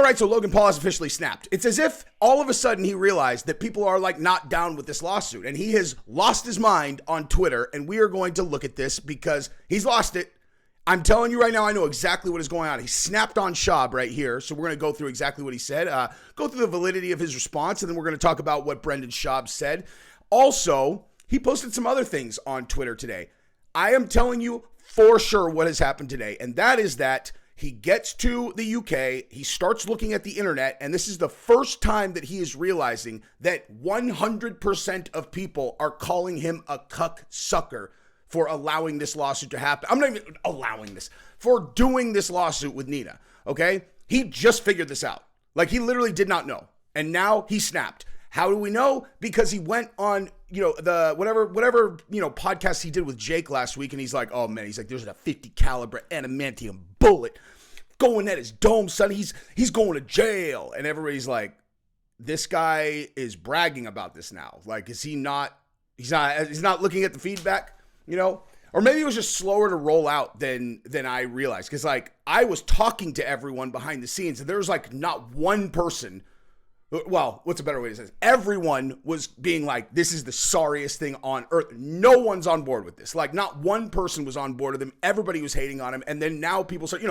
right, so Logan Paul has officially snapped. It's as if all of a sudden he realized that people are like not down with this lawsuit, and he has lost his mind on Twitter, and we are going to look at this because he's lost it. I'm telling you right now, I know exactly what is going on. He snapped on Schaub right here, so we're going to go through exactly what he said, go through the validity of his response, and then we're going to talk about what Brendan Schaub said. Also, he posted some other things on Twitter today. I am telling you for sure what has happened today, and that is that he gets to the UK, he starts looking at the internet, and this is the first time that he is realizing that 100% of people are calling him a cuck sucker for allowing this lawsuit to happen. I'm not even allowing this, for doing this lawsuit with Nina, okay? He just figured this out. Like, he literally did not know, and now he snapped. How do we know? Because he went on, the whatever, podcast he did with Jake last week, and he's like, oh man, he's like, there's a 50 caliber adamantium bullet going at his dome, son. He's going to jail. And everybody's like, this guy is bragging about this now. Like, is he not, he's not looking at the feedback, Or maybe it was just slower to roll out than I realized. Because, like, I was talking to everyone behind the scenes, and there was, like, not one person. Well, what's a better way to say this? Everyone was being like, this is the sorriest thing on earth. No one's on board with this. Like, not one person was on board with him. Everybody was hating on him. And then now people start,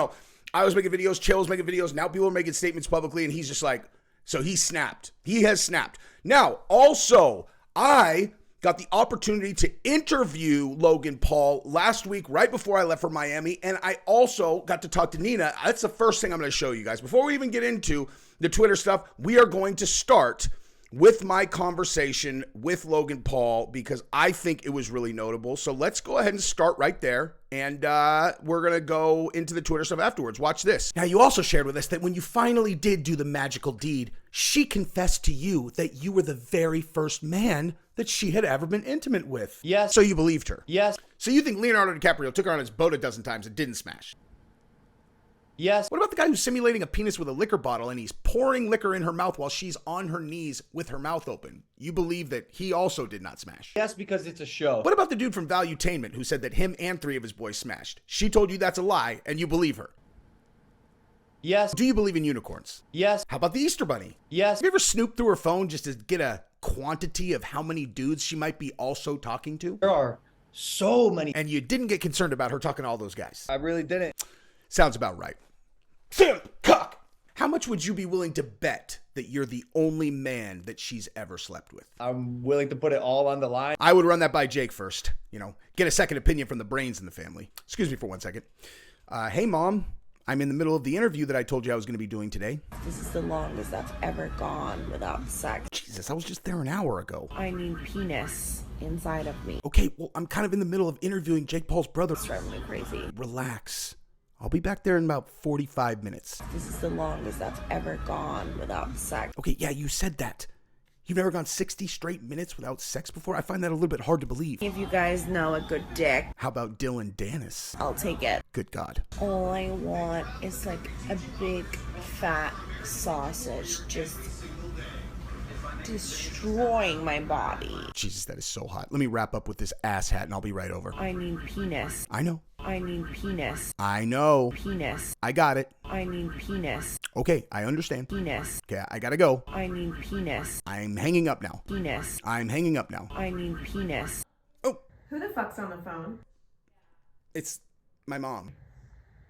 I was making videos, Chill was making videos. Now people are making statements publicly, and he's just like, so he snapped. He has snapped. Now, also, I got the opportunity to interview Logan Paul last week, right before I left for Miami. And I also got to talk to Nina. That's the first thing I'm going to show you guys. Before we even get into the Twitter stuff, we are going to start with my conversation with Logan Paul because I think it was really notable. So let's go ahead and start right there. And we're going to go into the Twitter stuff afterwards. Watch this. Now, you also shared with us that when you finally did do the magical deed, she confessed to you that you were the very first man that she had ever been intimate with. Yes. So you believed her? Yes. So you think Leonardo DiCaprio took her on his boat a dozen times and didn't smash? Yes. What about the guy who's simulating a penis with a liquor bottle and he's pouring liquor in her mouth while she's on her knees with her mouth open? You believe that he also did not smash? Yes, because it's a show. What about the dude from Valuetainment who said that him and 3 of his boys smashed? She told you that's a lie and you believe her? Yes. Do you believe in unicorns? Yes. How about the Easter Bunny? Yes. Have you ever snooped through her phone just to get a quantity of how many dudes she might be also talking to? There are so many. And you didn't get concerned about her talking to all those guys? I really didn't. Sounds about right. Simp cock. How much would you be willing to bet that you're the only man that she's ever slept with? I'm willing to put it all on the line. I would run that by Jake first. Get a second opinion from the brains in the family. Excuse me for 1 second. Hey, Mom. I'm in the middle of the interview that I told you I was going to be doing today. This is the longest I've ever gone without sex. Jesus, I was just there an hour ago. I need penis inside of me. Okay, well, I'm kind of in the middle of interviewing Jake Paul's brother. It's driving me crazy. Relax. I'll be back there in about 45 minutes. This is the longest I've ever gone without sex. Okay, yeah, you said that. You've never gone 60 straight minutes without sex before? I find that a little bit hard to believe. If you guys know a good dick, How about Dillon Danis? I'll take it. Good God. All I want is like a big fat sausage just destroying my body. Jesus, that is so hot. Let me wrap up with this ass hat and I'll be right over. I need penis. I know. I need penis. I know. Penis. I got it. I need penis. Okay, I understand. Penis. Okay, I gotta go. I need penis. I'm hanging up now. Penis. I'm hanging up now. I need penis. Oh, Who the fuck's on the phone? it's my mom.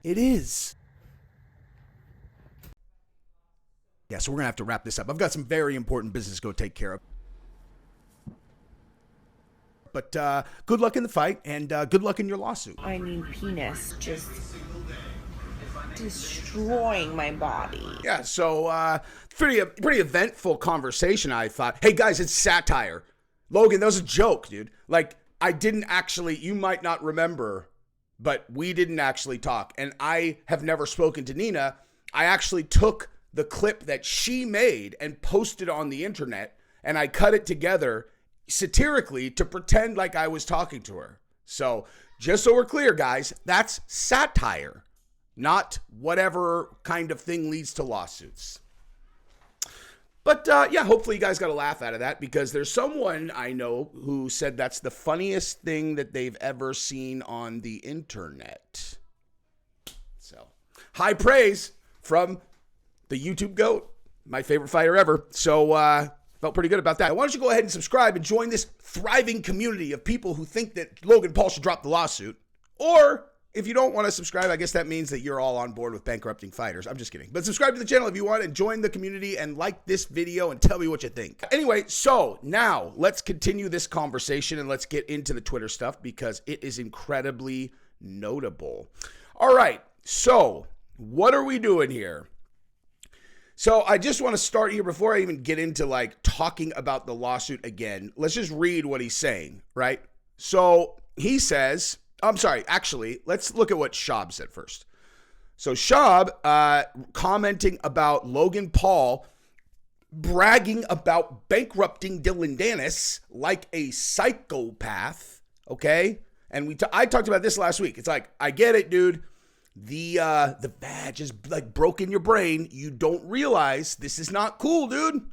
It is. Yeah, so we're gonna have to wrap this up. I've got some very important business to go take care of. But good luck in the fight and good luck in your lawsuit. I need penis just destroying my body. Yeah, so pretty eventful conversation, I thought. Hey, guys, it's satire. Logan, that was a joke, dude. Like, I didn't actually, you might not remember, but we didn't actually talk. And I have never spoken to Nina. I actually took the clip that she made and posted on the internet, and I cut it together satirically to pretend like I was talking to her. So just so we're clear, guys, that's satire, not whatever kind of thing leads to lawsuits. But yeah, hopefully you guys got a laugh out of that because there's someone I know who said that's the funniest thing that they've ever seen on the internet. So high praise from the the YouTube GOAT, my favorite fighter ever. So felt pretty good about that. Why don't you go ahead and subscribe and join this thriving community of people who think that Logan Paul should drop the lawsuit. Or if you don't want to subscribe, I guess that means that you're all on board with bankrupting fighters. I'm just kidding. But subscribe to the channel if you want and join the community and like this video and tell me what you think. Anyway, so now let's continue this conversation and let's get into the Twitter stuff because it is incredibly notable. All right, so what are we doing here? So I just want to start here before I even get into like talking about the lawsuit again. Let's just read what he's saying, right? So he says, I'm sorry, actually, let's look at what Schaub said first. So Schaub commenting about Logan Paul bragging about bankrupting Dillon Danis like a psychopath, okay? And I talked about this last week. It's like, I get it, dude. The badge is like broke in your brain. You don't realize this is not cool, dude.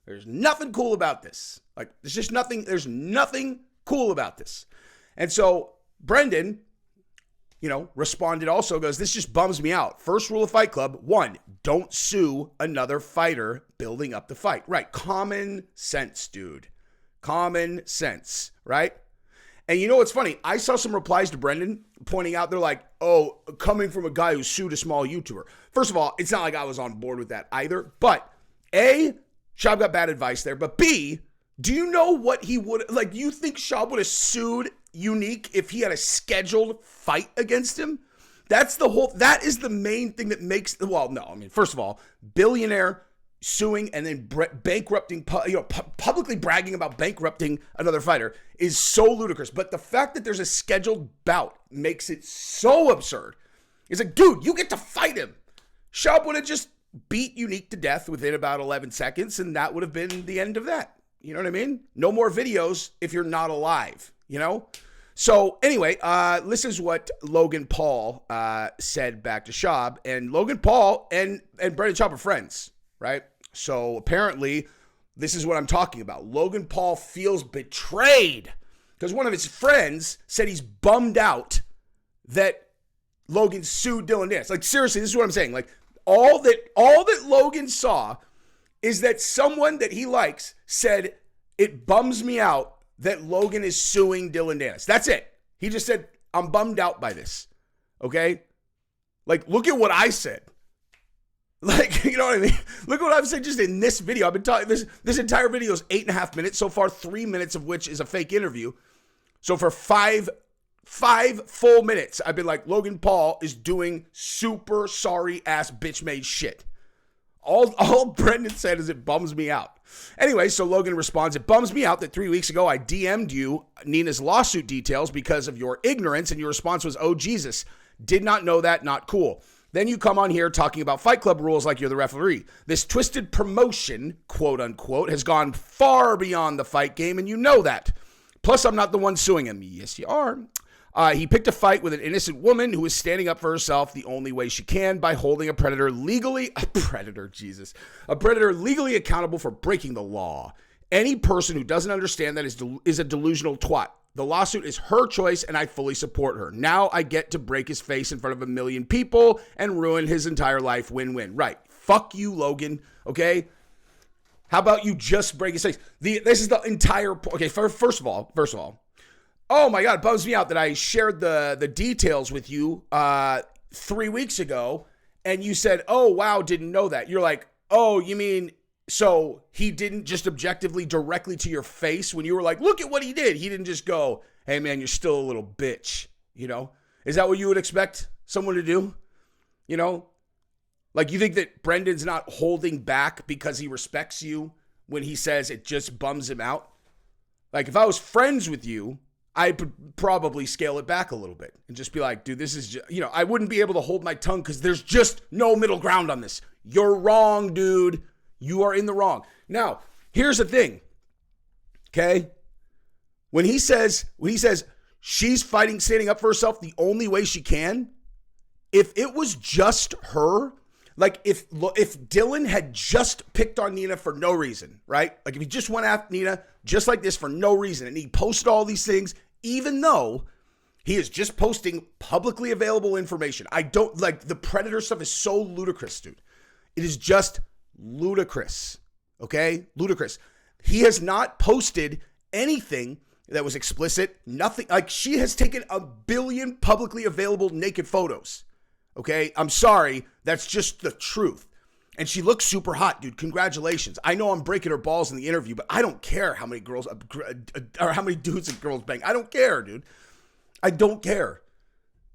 There's nothing cool about this. Like, there's nothing cool about this. And so Brendan, responded also, goes, this just bums me out. First rule of Fight Club, 1, don't sue another fighter building up the fight. Right. Common sense, dude. Common sense, right? And you know what's funny? I saw some replies to Brendan pointing out, they're like, oh, coming from a guy who sued a small YouTuber. First of all, it's not like I was on board with that either. But A, Schaub got bad advice there. But B, do you know what he would, like, you think Schaub would have sued Unique if he had a scheduled fight against him? That is the main thing that makes, first of all, billionaire suing and then bankrupting, publicly bragging about bankrupting another fighter is so ludicrous. But the fact that there's a scheduled bout makes it so absurd. It's like, dude, you get to fight him. Schaub would have just beat Unique to death within about 11 seconds, and that would have been the end of that. You know what I mean? No more videos if you're not alive, So anyway, this is what Logan Paul said back to Schaub. And Logan Paul and Brendan Schaub are friends, right? So apparently, this is what I'm talking about. Logan Paul feels betrayed because one of his friends said he's bummed out that Logan sued Dillon Danis. Like, seriously, this is what I'm saying. Like, all that Logan saw is that someone that he likes said, it bums me out that Logan is suing Dillon Danis. That's it. He just said, I'm bummed out by this. Okay? Like, look at what I said. Like, you know what I mean? Look at what I've said just in this video. I've been talking, this entire video is 8.5 minutes. So far, 3 minutes of which is a fake interview. So for five full minutes, I've been like, Logan Paul is doing super sorry ass bitch made shit. All Brendan said is it bums me out. Anyway, so Logan responds, it bums me out that 3 weeks ago I DM'd you Nina's lawsuit details because of your ignorance, and your response was, oh, Jesus, did not know that, not cool. Then you come on here talking about Fight Club rules like you're the referee. This twisted promotion, quote unquote, has gone far beyond the fight game, and you know that. Plus, I'm not the one suing him. Yes, you are. He picked a fight with an innocent woman who is standing up for herself the only way she can by holding a predator legally accountable for breaking the law. Any person who doesn't understand that is a delusional twat. The lawsuit is her choice, and I fully support her. Now I get to break his face in front of 1 million people and ruin his entire life. Win-win. Right. Fuck you, Logan. Okay? How about you just break his face? This is the entire... Okay, first of all, oh my God, it bums me out that I shared the details with you 3 weeks ago, and you said, oh, wow, didn't know that. You're like, oh, you mean... So he didn't just objectively directly to your face when you were like, look at what he did. He didn't just go, hey, man, you're still a little bitch, Is that what you would expect someone to do? Like, you think that Brendan's not holding back because he respects you when he says it just bums him out? Like, if I was friends with you, I would probably scale it back a little bit and just be like, dude, this is just, I wouldn't be able to hold my tongue because there's just no middle ground on this. You're wrong, dude. You are in the wrong. Now, here's the thing, okay? When he says she's fighting, standing up for herself the only way she can, if it was just her, like if Dillon had just picked on Nina for no reason, right? Like if he just went after Nina just like this for no reason, and he posted all these things, even though he is just posting publicly available information. I don't, like, the Predator stuff is so ludicrous, dude. It is just ludicrous. Okay? Ludicrous. He has not posted anything that was explicit. Nothing. Like, she has taken 1 billion publicly available naked photos. Okay? I'm sorry. That's just the truth. And she looks super hot, dude. Congratulations. I know I'm breaking her balls in the interview, but I don't care how many girls or how many dudes and girls bang. I don't care, dude. I don't care.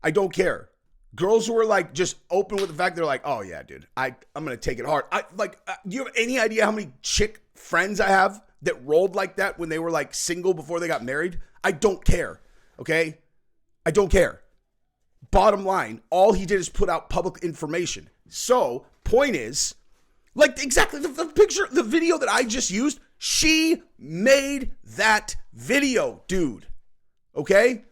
I don't care. Girls who are like just open with the fact they're like, oh yeah, dude, I'm gonna take it hard. Do you have any idea how many chick friends I have that rolled like that when they were like single before they got married? I don't care. Okay, I don't care. Bottom line, all he did is put out public information. So point is, like exactly the picture, the video that I just used, she made that video, dude. Okay?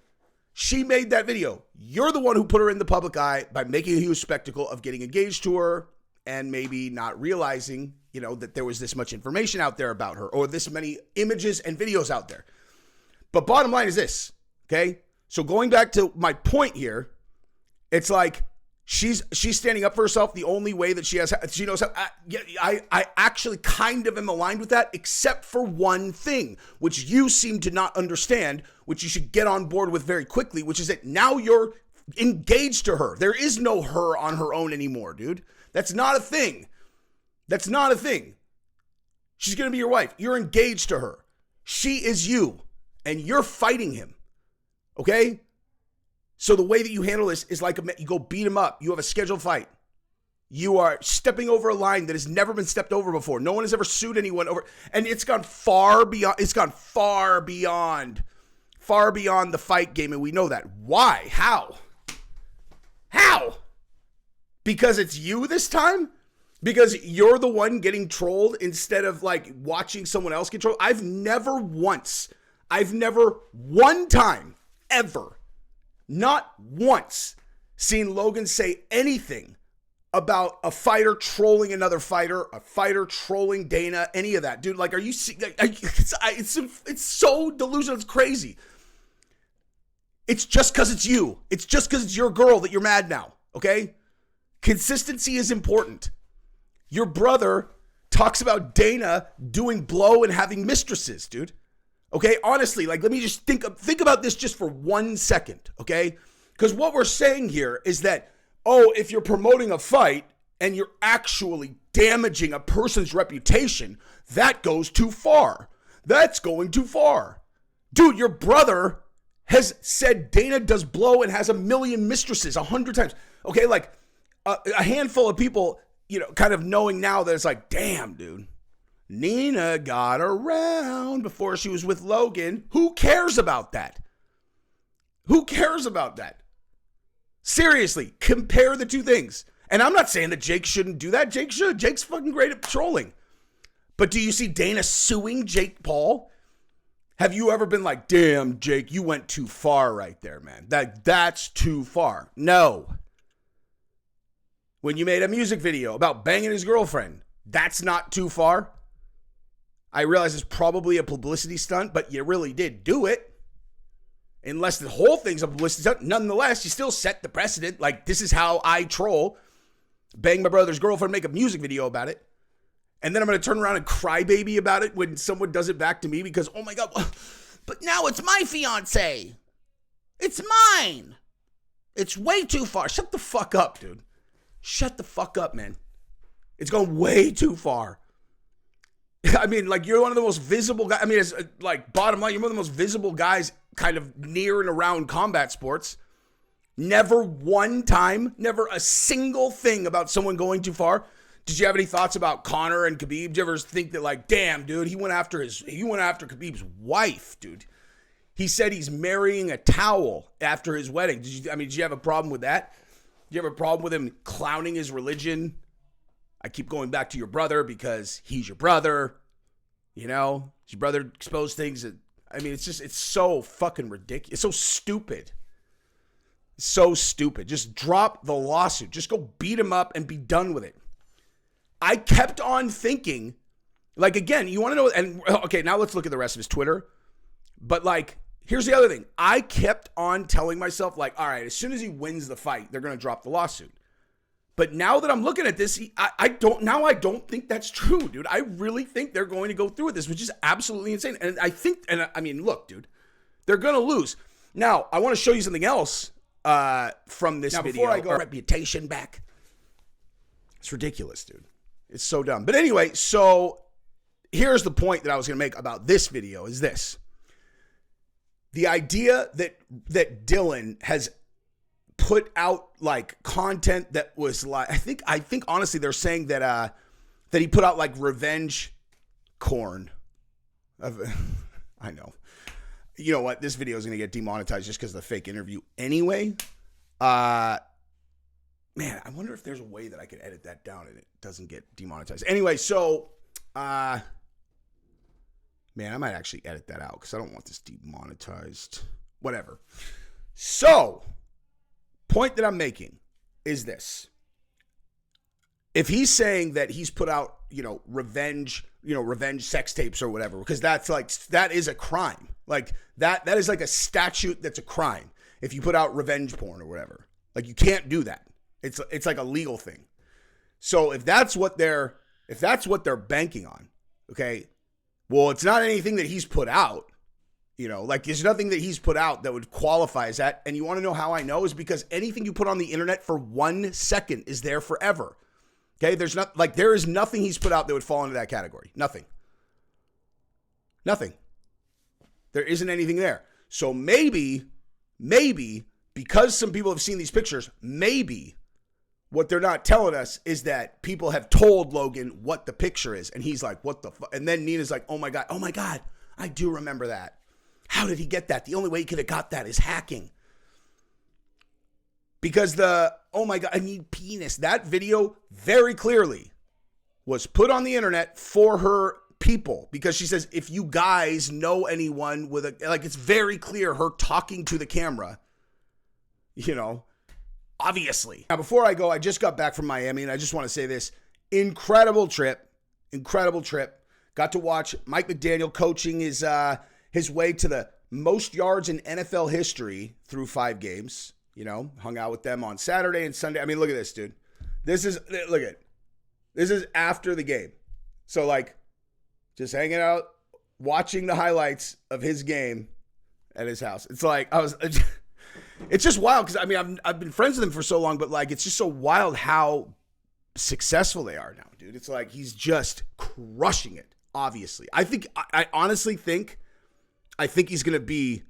She made that video. You're the one who put her in the public eye by making a huge spectacle of getting engaged to her and maybe not realizing, that there was this much information out there about her or this many images and videos out there. But bottom line is this, okay? So going back to my point here, it's like she's standing up for herself the only way that she knows how. I actually kind of am aligned with that, except for one thing, which you seem to not understand, which you should get on board with very quickly, which is that now you're engaged to her. There is no her on her own anymore, dude. That's not a thing. That's not a thing. She's going to be your wife. You're engaged to her. She is you, and you're fighting him, okay? So the way that you handle this is like you go beat him up. You have a scheduled fight. You are stepping over a line that has never been stepped over before. No one has ever sued anyone over. And it's gone far beyond. It's gone far beyond the fight game. And we know that. Why? How? Because it's you this time? Because you're the one getting trolled instead of like watching someone else get trolled? I've never one time ever, not once, seen Logan say anything about a fighter trolling another fighter, a fighter trolling Dana, any of that. Dude, like, are you seeing? It's so delusional. It's crazy. It's just because it's you. It's just because it's your girl that you're mad now, okay? Consistency is important. Your brother talks about Dana doing blow and having mistresses, dude. Okay, honestly, like, let me just think about this just for 1 second, okay? Because what we're saying here is that, if you're promoting a fight and you're actually damaging a person's reputation, that goes too far. That's going too far. Dude, your brother has said Dana does blow and has 1 million mistresses 100 times. Okay, like, a handful of people, kind of knowing now that it's like, damn, dude. Nina got around before she was with Logan. Who cares about that? Who cares about that? Seriously, compare the two things. And I'm not saying that Jake shouldn't do that. Jake should. Jake's fucking great at trolling. But do you see Dana suing Jake Paul? Have you ever been like, damn, Jake, you went too far right there, man. That's too far. No. When you made a music video about banging his girlfriend, that's not too far. I realize it's probably a publicity stunt, but you really did do it. Unless the whole thing's a publicity stunt, nonetheless, you still set the precedent. Like, this is how I troll. Bang my brother's girlfriend, make a music video about it. And then I'm going to turn around and cry baby about it when someone does it back to me because, oh my God, but now it's my fiance. It's mine. It's way too far. Shut the fuck up, dude. Shut the fuck up, man. It's going way too far. I mean, like, you're one of the most visible guys. I mean, it's like, bottom line, you're one of the most visible guys kind of near and around combat sports. Never one time, never a single thing about someone going too far. Did you have any thoughts about Conor and Khabib? Did you ever think that, like, damn, dude, he went after Khabib's wife, dude. He said he's marrying a towel after his wedding. Did you have a problem with that? Did you have a problem with him clowning his religion? I keep going back to your brother because he's your brother. Your brother exposed things that, it's so fucking ridiculous. It's so stupid. It's so stupid. Just drop the lawsuit. Just go beat him up and be done with it. I kept on thinking, like, again, you want to know, and okay, now let's look at the rest of his Twitter. But, like, here's the other thing. I kept on telling myself, like, all right, as soon as he wins the fight, they're going to drop the lawsuit. But now that I'm looking at this, I don't think that's true, dude. I really think they're going to go through with this, which is absolutely insane. And I mean, look, dude, they're going to lose. Now, I want to show you something else from this video. Before I go, reputation back. It's ridiculous, dude. It's so dumb. But anyway, so here's the point that I was going to make about this video is this. The idea that Dillon has put out like content that was like, I think honestly they're saying that he put out like revenge corn. I know. You know what? This video is going to get demonetized just because of the fake interview anyway. Man, I wonder if there's a way that I could edit that down and it doesn't get demonetized. Anyway, so, man, I might actually edit that out because I don't want this demonetized. Whatever. So, point that I'm making is this. If he's saying that he's put out, revenge sex tapes or whatever, because that is a crime. Like that is like a statute that's a crime. If you put out revenge porn or whatever, like you can't do that. It's like a legal thing. So if that's what they're banking on, okay, well, it's not anything that he's put out. Like there's nothing that he's put out that would qualify as that. And you want to know how I know is because anything you put on the internet for 1 second is there forever. Okay. There is nothing he's put out that would fall into that category. Nothing. There isn't anything there. So maybe because some people have seen these pictures, maybe what they're not telling us is that people have told Logan what the picture is. And he's like, what the fuck? And then Nina's like, oh my God, I do remember that. How did he get that? The only way he could have got that is hacking. Because oh my God, I need penis. That video very clearly was put on the internet for her people. Because she says, if you guys know anyone with it's very clear her talking to the camera, obviously. Now, before I go, I just got back from Miami and I just want to say this. Incredible trip. Got to watch Mike McDaniel coaching his way to the most yards in NFL history through 5 games. Hung out with them on Saturday and Sunday. I mean, look at this, dude. This is after the game. So, just hanging out, watching the highlights of his game at his house. It's like, it's just wild because, I mean, I've been friends with him for so long, but, it's just so wild how successful they are now, dude. It's like he's just crushing it, obviously. I honestly think he's going to be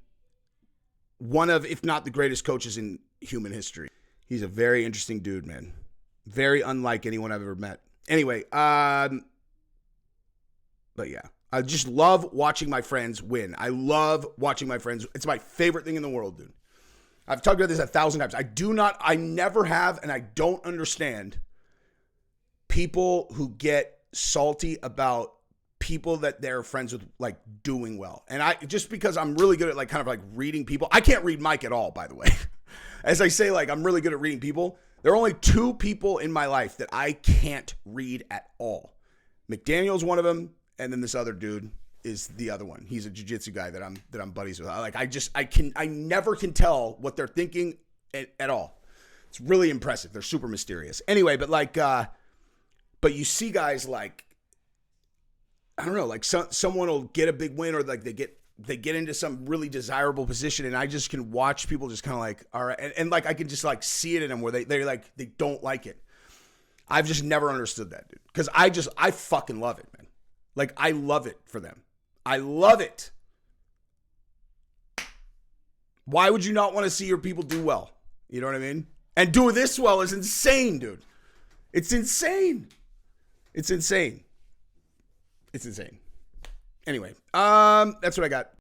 one of, if not the greatest coaches in human history. He's a very interesting dude, man. Very unlike anyone I've ever met. Anyway, but yeah, I just love watching my friends win. I love watching my friends. It's my favorite thing in the world, dude. I've talked about this 1,000 times. I never have, and I don't understand people who get salty about people that they're friends with, doing well. And just because I'm really good at kind of reading people. I can't read Mike at all, by the way. As I say, I'm really good at reading people. There are only 2 people in my life that I can't read at all. McDaniel's one of them, and then this other dude is the other one. He's a jiu-jitsu guy that I'm buddies with. I never can tell what they're thinking at all. It's really impressive. They're super mysterious. Anyway, but but you see guys I don't know, someone will get a big win or they get into some really desirable position, and I just can watch people just kind of all right, and I can just see it in them where they don't like it. I've just never understood that, dude, because I fucking love it, man. I love it for them. I love it. Why would you not want to see your people do well? You know what I mean? And do this well is insane, dude. It's insane. It's insane. Anyway, that's what I got.